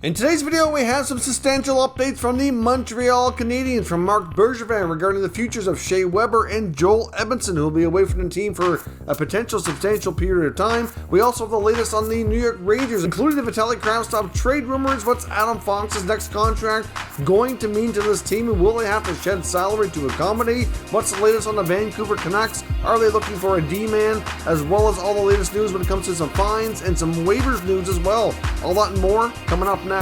In today's video, we have some substantial updates from the Montreal Canadiens from Marc Bergevin regarding the futures of Shea Weber and Joel Edmondson, who will be away from the team for a potential substantial period of time. We also have the latest on the New York Rangers, including the Vitali Kravtsov Trade Rumours. What's Adam Fox's next contract going to mean to this team, and will they have to shed salary to accommodate? What's the latest on the Vancouver Canucks? Are they looking for a D-man? As well as all the latest news when it comes to some fines and some waivers news as well. All that and more coming up next.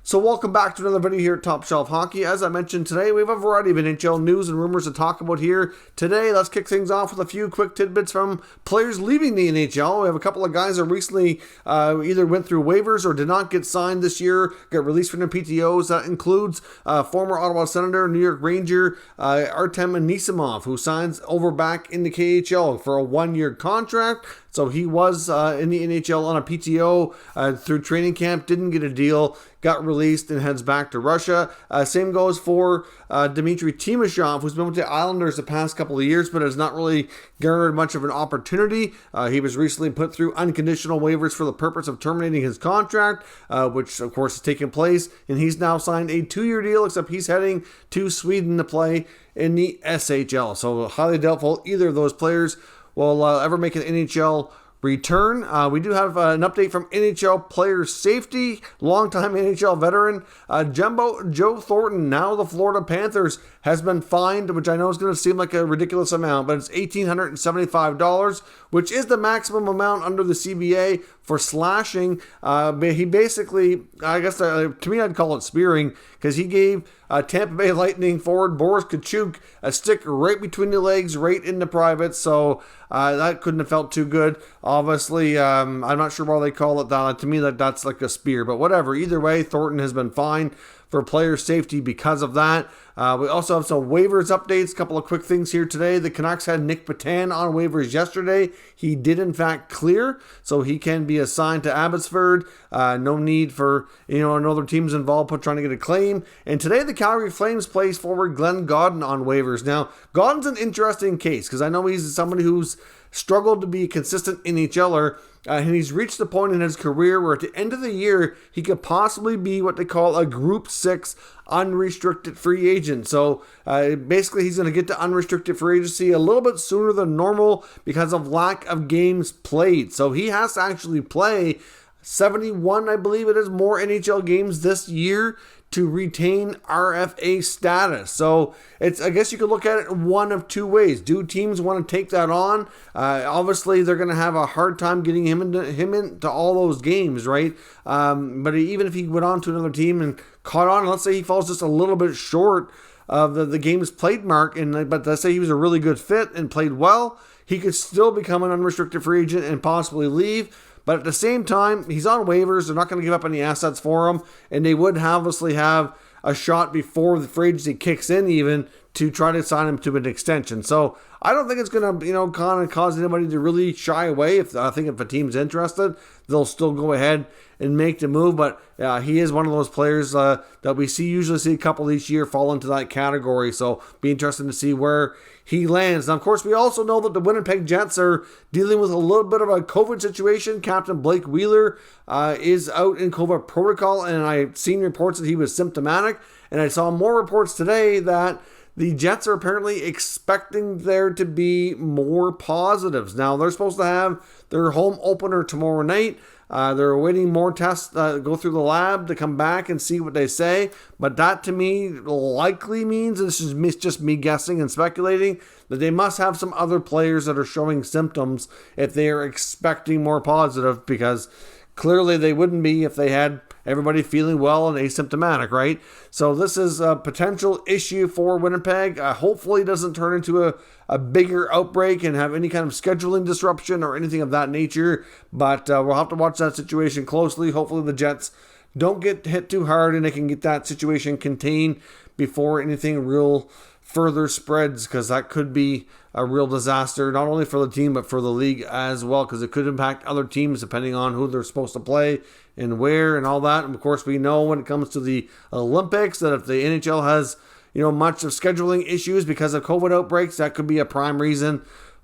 So welcome back to another video here at Top Shelf Hockey. As I mentioned today, we have a variety of NHL news and rumors to talk about here. Today, let's kick things off with a few quick tidbits from players leaving the NHL. We have a couple of guys that recently either went through waivers or did not get signed this year, got released from their PTOs. That includes former Ottawa Senator, New York Ranger, Artem Anisimov, who signs over back in the KHL for a one-year contract. So he was in the NHL on a PTO through training camp, didn't get a deal, got released and heads back to Russia. Same goes for Dmitry Timashov, who's been with the Islanders the past couple of years, but has not really garnered much of an opportunity. He was recently put through unconditional waivers for the purpose of terminating his contract, which of course has taken place, and he's now signed a 2-year deal, except he's heading to Sweden to play in the SHL. So highly doubtful either of those players will ever make an NHL return. We do have an update from NHL player safety, longtime NHL veteran Joe Thornton, now the Florida Panthers, has been fined, which I know is going to seem like a ridiculous amount, but it's $1,875, which is the maximum amount under the CBA for slashing. He basically, I guess to me I'd call it spearing, because he gave Tampa Bay Lightning forward Boris Tkachuk a stick right between the legs, right in the private, so that couldn't have felt too good. Obviously, I'm not sure why they call it that. To me, that's like a spear, but whatever. Either way, Thornton has been fined for player safety because of that. We also have some waivers updates. A couple of quick things here today. The Canucks had Nick Patan on waivers yesterday. He did in fact clear, so he can be assigned to Abbotsford. No need for another teams involved trying to get a claim. And today the Calgary Flames placed forward Glenn Gawdin on waivers. Now Gawdin's an interesting case because I know he's somebody who's struggled to be a consistent NHLer, and he's reached the point in his career where at the end of the year, he could possibly be what they call a Group 6 unrestricted free agent. So basically, he's going to get to unrestricted free agency a little bit sooner than normal because of lack of games played. So he has to actually play 71, I believe it is, more NHL games this year to retain RFA status. So I guess you could look at it one of two ways. Do teams want to take that on? Obviously, they're going to have a hard time getting him into all those games, right? But even if he went on to another team and caught on, let's say he falls just a little bit short of the games played mark, but let's say he was a really good fit and played well, he could still become an unrestricted free agent and possibly leave. But at the same time, he's on waivers. They're not going to give up any assets for him. And they would obviously have a shot before the free agency kicks in even to try to sign him to an extension. So I don't think it's going to, kind of cause anybody to really shy away. I think if a team's interested, they'll still go ahead and make the move. But he is one of those players that we usually see a couple each year fall into that category. So be interesting to see where he lands. Now, of course, we also know that the Winnipeg Jets are dealing with a little bit of a COVID situation. Captain Blake Wheeler is out in COVID protocol, and I've seen reports that he was symptomatic. And I saw more reports today that the Jets are apparently expecting there to be more positives. Now, they're supposed to have their home opener tomorrow night. They're awaiting more tests go through the lab to come back and see what they say. But that to me likely means, and this is just me guessing and speculating, that they must have some other players that are showing symptoms if they are expecting more positive, because clearly they wouldn't be if they had everybody feeling well and asymptomatic, right? So this is a potential issue for Winnipeg. Hopefully it doesn't turn into a bigger outbreak and have any kind of scheduling disruption or anything of that nature. But we'll have to watch that situation closely. Hopefully the Jets don't get hit too hard and they can get that situation contained before anything real further spreads, because that could be a real disaster, not only for the team, but for the league as well, because it could impact other teams depending on who they're supposed to play and where and all that. And of course, we know when it comes to the Olympics that if the NHL has, much of scheduling issues because of COVID outbreaks, that could be a prime reason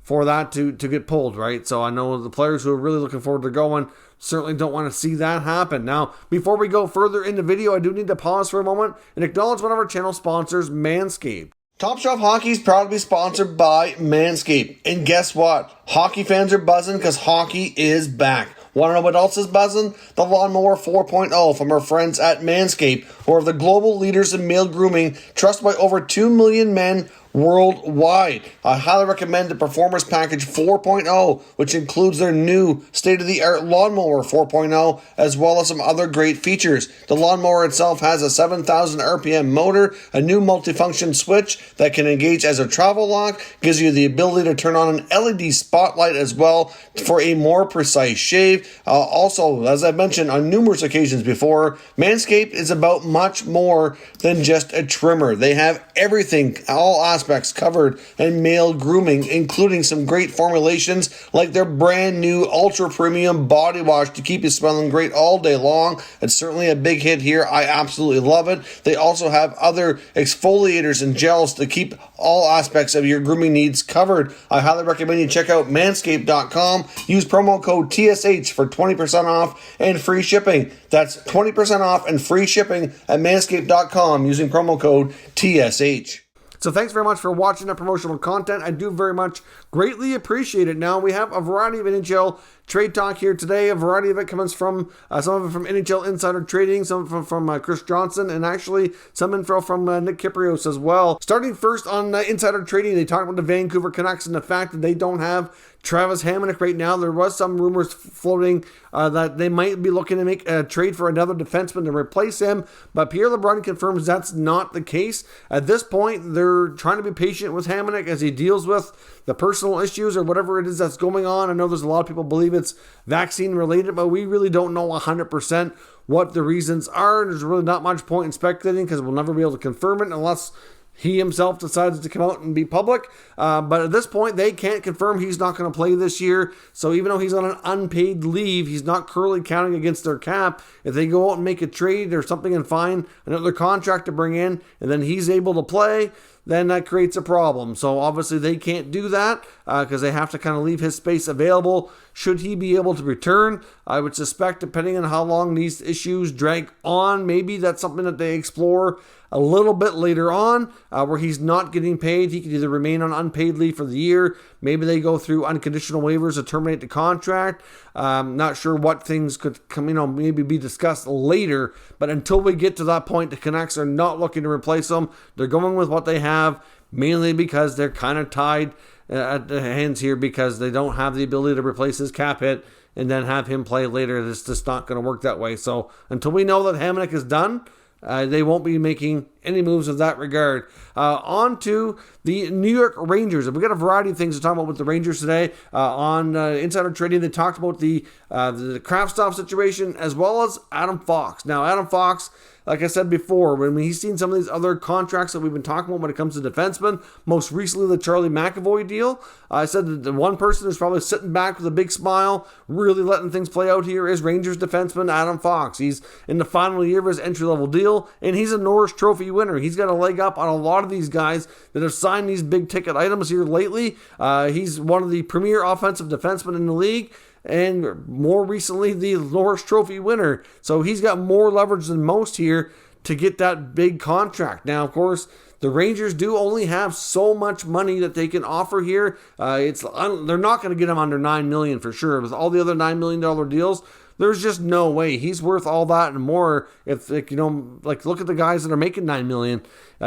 for that to get pulled, right? So I know the players who are really looking forward to going certainly don't want to see that happen. Now, before we go further in the video, I do need to pause for a moment and acknowledge one of our channel sponsors, Manscaped. Top Shelf Hockey is proud to be sponsored by Manscaped. And guess what? Hockey fans are buzzing because hockey is back. Want to know what else is buzzing? The Lawnmower 4.0 from our friends at Manscaped, who are the global leaders in male grooming, trusted by over 2 million men worldwide. I highly recommend the Performance Package 4.0, which includes their new state-of-the-art Lawnmower 4.0, as well as some other great features. The lawnmower itself has a 7,000 RPM motor, a new multifunction switch that can engage as a travel lock, gives you the ability to turn on an LED spotlight as well for a more precise shave. Also, as I've mentioned on numerous occasions before, Manscaped is about much more than just a trimmer. They have everything, all aspects covered in male grooming, including some great formulations like their brand new ultra premium body wash to keep you smelling great all day long. It's certainly a big hit here. I absolutely love it. They also have other exfoliators and gels to keep all aspects of your grooming needs covered. I highly recommend you check out manscaped.com. Use promo code TSH for 20% off and free shipping. That's 20% off and free shipping at manscaped.com using promo code TSH. So thanks very much for watching that promotional content. I do very much greatly appreciate it. Now, we have a variety of NHL trade talk here today. A variety of it comes from, some of it from NHL Insider Trading, some from Chris Johnson, and actually some info from Nick Kyprios as well. Starting first on Insider Trading, they talked about the Vancouver Canucks and the fact that they don't have Travis Hamonic right now. There was some rumors floating that they might be looking to make a trade for another defenseman to replace him, but Pierre LeBrun confirms that's not the case. At this point, they're trying to be patient with Hamonic as he deals with the personal issues or whatever it is that's going on. I know there's a lot of people believe it's vaccine related, but we really don't know 100% what the reasons are. There's really not much point in speculating because we'll never be able to confirm it unless he himself decides to come out and be public. But at this point, they can't confirm he's not going to play this year. So even though he's on an unpaid leave, he's not currently counting against their cap. If they go out and make a trade or something and find another contract to bring in, and then he's able to play, then that creates a problem. So obviously they can't do that because they have to kind of leave his space available should he be able to return. I would suspect, depending on how long these issues drag on, maybe that's something that they explore a little bit later on where he's not getting paid. He could either remain on unpaid leave for the year. Maybe they go through unconditional waivers to terminate the contract. Not sure what things could come, maybe be discussed later. But until we get to that point, the Canucks are not looking to replace him. They're going with what they have, mainly because they're kind of tied at the hands here because they don't have the ability to replace his cap hit and then have him play later. It's just not going to work that way. So until we know that Hamonic is done, they won't be making any moves of that regard. On to the New York Rangers. We got a variety of things to talk about with the Rangers today. On Insider Trading, they talked about the Kravtsov situation as well as Adam Fox. Now, Adam Fox, like I said before, when he's seen some of these other contracts that we've been talking about when it comes to defensemen, most recently the Charlie McAvoy deal, I said that the one person who's probably sitting back with a big smile, really letting things play out here is Rangers defenseman Adam Fox. He's in the final year of his entry-level deal, and he's a Norris Trophy winner. He's got a leg up on a lot of these guys that have signed these big-ticket items here lately. He's one of the premier offensive defensemen in the league, and more recently the Norris Trophy winner. So he's got more leverage than most here to get that big contract. Now, of course, the Rangers do only have so much money that they can offer here. They're not going to get him under $9 million for sure. With all the other $9 million deals, there's just no way he's worth all that and more. If look at the guys that are making $9 million.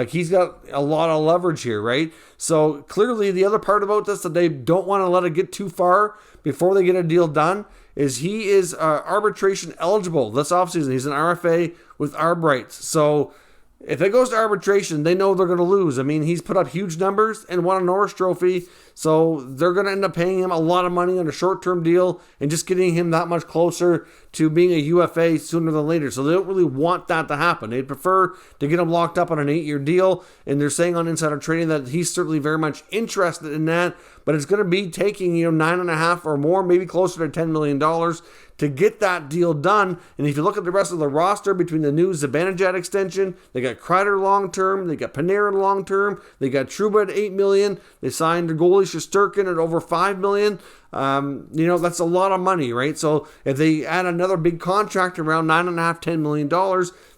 He's got a lot of leverage here, right? So clearly, the other part about this that they don't want to let it get too far before they get a deal done is he is arbitration eligible this offseason. He's an RFA with arb rights. So if it goes to arbitration, they know they're going to lose. I mean, he's put up huge numbers and won a Norris Trophy, so they're going to end up paying him a lot of money on a short-term deal and just getting him that much closer to being a UFA sooner than later. So they don't really want that to happen. They'd prefer to get him locked up on an 8-year deal, and they're saying on Insider Trading that he's certainly very much interested in that, but it's going to be taking, $9.5 or more, maybe closer to $10 million to get that deal done. And if you look at the rest of the roster, between the new Zibanejad extension, they got Kreider long-term, they got Panarin long-term, they got Trouba at $8 million, they signed their goalie Shesterkin at over $5 million. That's a lot of money, right? So if they add another big contract around $9.5, $10 million,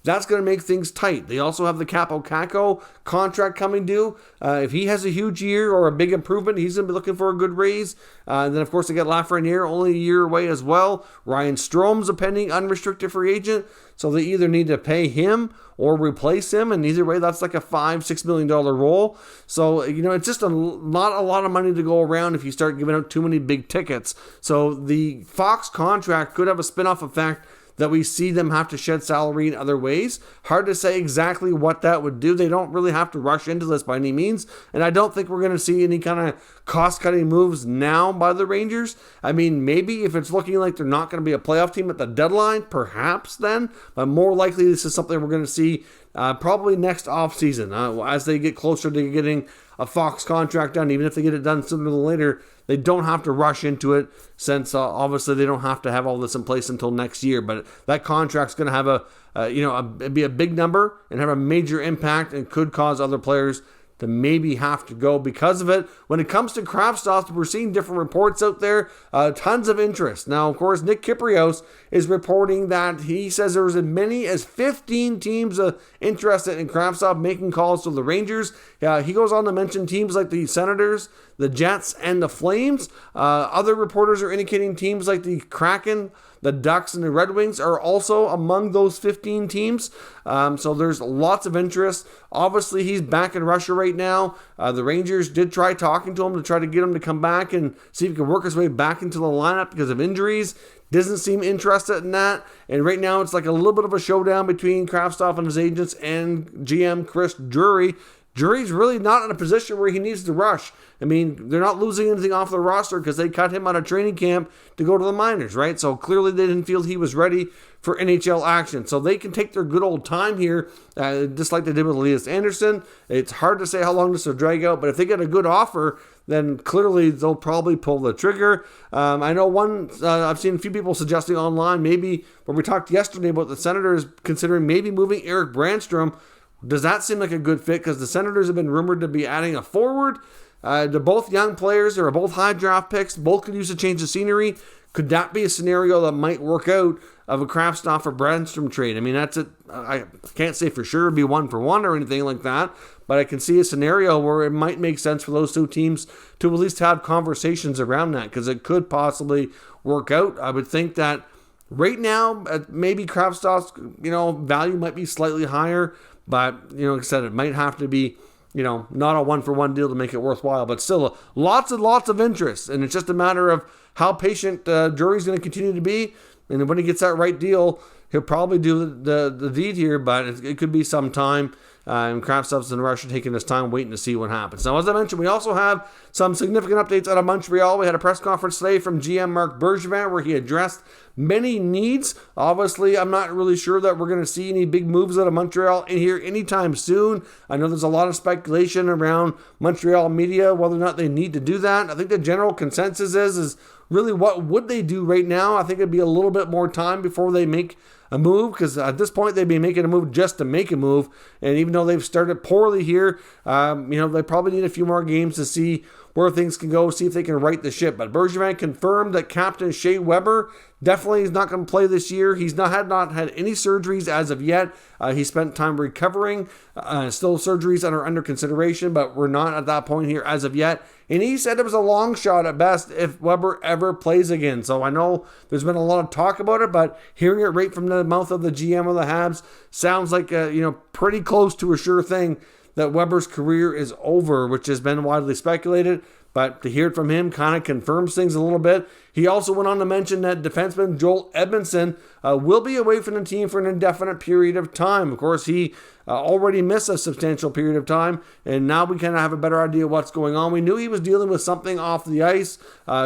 that's going to make things tight. They also have the Capo Caco contract coming due. If he has a huge year or a big improvement, he's going to be looking for a good raise. And then, of course, they got Lafreniere, only a year away as well. Ryan Strome's a pending unrestricted free agent. So they either need to pay him or replace him. And either way, that's like a $5-6 million role. So, it's just not a lot of money to go around if you start giving out too many big tickets. So the Fox contract could have a spin-off effect that we see them have to shed salary in other ways. Hard to say exactly what that would do. They don't really have to rush into this by any means. And I don't think we're going to see any kind of cost-cutting moves now by the Rangers. I mean, maybe if it's looking like they're not going to be a playoff team at the deadline, perhaps then. But more likely this is something we're going to see probably next offseason. As they get closer to getting a Fox contract done, even if they get it done sooner than later, they don't have to rush into it, since obviously they don't have to have all this in place until next year. But that contract's going to have be a big number and have a major impact, and could cause other players to maybe have to go because of it. When it comes to Kravtsov, we're seeing different reports out there, tons of interest. Now, of course, Nick Kypreos is reporting that he says there was as many as 15 teams interested in Kravtsov, making calls to the Rangers. He goes on to mention teams like the Senators, the Jets, and the Flames. Other reporters are indicating teams like the Kraken, the Ducks, and the Red Wings are also among those 15 teams. So there's lots of interest. Obviously, he's back in Russia right now. The Rangers did try talking to him to try to get him to come back and see if he could work his way back into the lineup because of injuries. Doesn't seem interested in that. And right now, it's like a little bit of a showdown between Kravtsov and his agents and GM Chris Drury. Drury's really not in a position where he needs to rush. I mean, they're not losing anything off the roster because they cut him out of training camp to go to the minors, right? So clearly they didn't feel he was ready for NHL action. So they can take their good old time here, just like they did with Elias Anderson. It's hard to say how long this will drag out, but if they get a good offer, then clearly they'll probably pull the trigger. I know I've seen a few people suggesting online, maybe when we talked yesterday about the Senators considering maybe moving Eric Brandstrom. Does that seem like a good fit? Because the Senators have been rumored to be adding a forward. They're both young players. They're both high draft picks. Both could use a change of scenery. Could that be a scenario that might work out of a Kravtsov or Brandstrom trade? I mean, that's it. I can't say for sure it'd be 1-for-1 or anything like that, but I can see a scenario where it might make sense for those two teams to at least have conversations around that, because it could possibly work out. I would think that right now, maybe Kravtsov's value might be slightly higher, but like I said, it might have to be not a 1-for-1 deal to make it worthwhile, but still lots and lots of interest. And it's just a matter of how patient Drury's going to continue to be. And when he gets that right deal, he'll probably do the deed here, but it could be some time. And Kravtsov's in Russia taking his time waiting to see what happens. Now, as I mentioned, we also have some significant updates out of Montreal. We had a press conference today from GM Marc Bergevin where he addressed many needs. Obviously, I'm not really sure that we're going to see any big moves out of Montreal in here anytime soon. I know there's a lot of speculation around Montreal media, whether or not they need to do that. I think the general consensus is really what would they do right now. I think it'd be a little bit more time before they make a move, because at this point they'd be making a move just to make a move. And even though they've started poorly here, they probably need a few more games to see where things can go, see if they can right the ship. But Bergevin confirmed that Captain Shea Weber definitely is not going to play this year. He's not had any surgeries as of yet. He spent time recovering. Still surgeries that are under consideration, but we're not at that point here as of yet. And he said it was a long shot at best if Weber ever plays again. So I know there's been a lot of talk about it, but hearing it right from the mouth of the GM of the Habs sounds like pretty close to a sure thing that Weber's career is over, which has been widely speculated. But to hear it from him kind of confirms things a little bit. He also went on to mention that defenseman Joel Edmondson will be away from the team for an indefinite period of time. Of course, he already missed a substantial period of time, and now we kind of have a better idea what's going on. We knew he was dealing with something off the ice,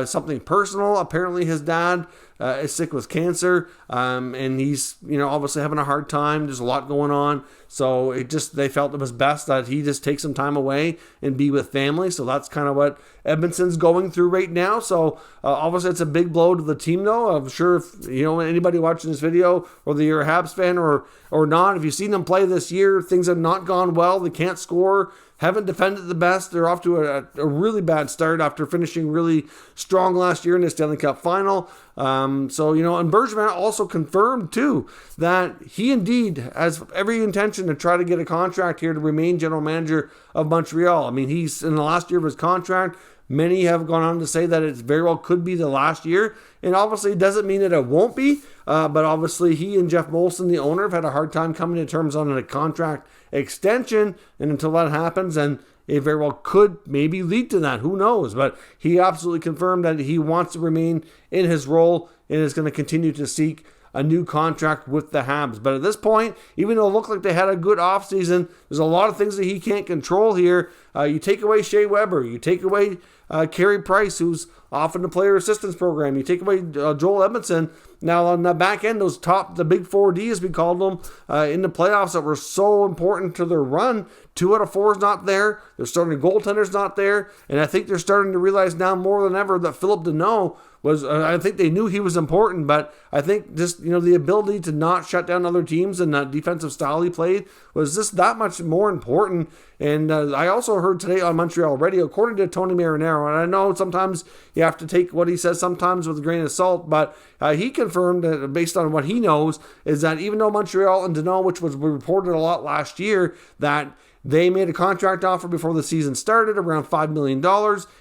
something personal. Apparently his dad is sick with cancer, and he's, obviously having a hard time. There's a lot going on. So they felt it was best that he just take some time away and be with family. So that's kind of what Edmonton's going through right now. So obviously it's a big blow to the team, though. I'm sure if anybody watching this video, whether you're a Habs fan or not, if you've seen them play this year, things have not gone well. They can't score, haven't defended the best. They're off to a really bad start after finishing really strong last year in the Stanley Cup final. And Bergevin also confirmed too that he indeed has every intention to try to get a contract here to remain general manager of Montreal. I mean, he's in the last year of his contract. Many have gone on to say that it very well could be the last year, and obviously it doesn't mean that it won't be, but obviously he and Jeff Molson, the owner, have had a hard time coming to terms on a contract extension, and until that happens, and it very well could maybe lead to that. Who knows? But he absolutely confirmed that he wants to remain in his role and is going to continue to seek a new contract with the Habs. But at this point, even though it looked like they had a good offseason, there's a lot of things that he can't control here. You take away Shea Weber, you take away Carey Price, who's off in the player assistance program, you take away Joel Edmondson. Now on the back end, the big 4D, as we called them, in the playoffs that were so important to their run, 2 out of 4 is not there. Their starting goaltender's not there. And I think they're starting to realize now more than ever that Philip Deneau was, I think they knew he was important, but I think just, the ability to not shut down other teams and that defensive style he played was just that much more important. And I also heard today on Montreal radio, according to Tony Marinaro, and I know sometimes you have to take what he says sometimes with a grain of salt, but he confirmed that based on what he knows is that even though Montreal and Deneau, which was reported a lot last year, that they made a contract offer before the season started, around $5 million.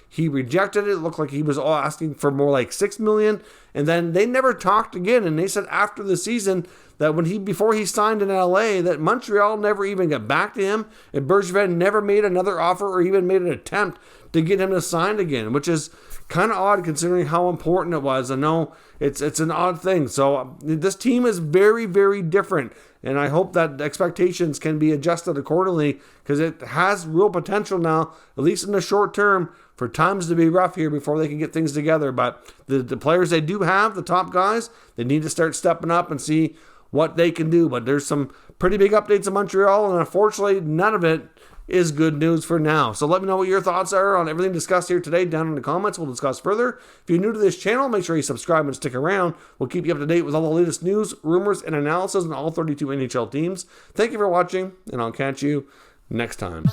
He rejected it. It looked like he was asking for more like $6 million. And then they never talked again. And they said after the season that before he signed in LA, that Montreal never even got back to him. And Bergevin never made another offer or even made an attempt to get him to sign again, which is kind of odd considering how important it was. I know it's an odd thing. So this team is very, very different. And I hope that expectations can be adjusted accordingly because it has real potential now, at least in the short term, for times to be rough here before they can get things together. But the players they do have, the top guys, they need to start stepping up and see what they can do. But there's some pretty big updates in Montreal, and unfortunately, none of it is good news for now. So let me know what your thoughts are on everything discussed here today down in the comments. We'll discuss further. If you're new to this channel, make sure you subscribe and stick around. We'll keep you up to date with all the latest news, rumors, and analysis on all 32 NHL teams. Thank you for watching, and I'll catch you next time.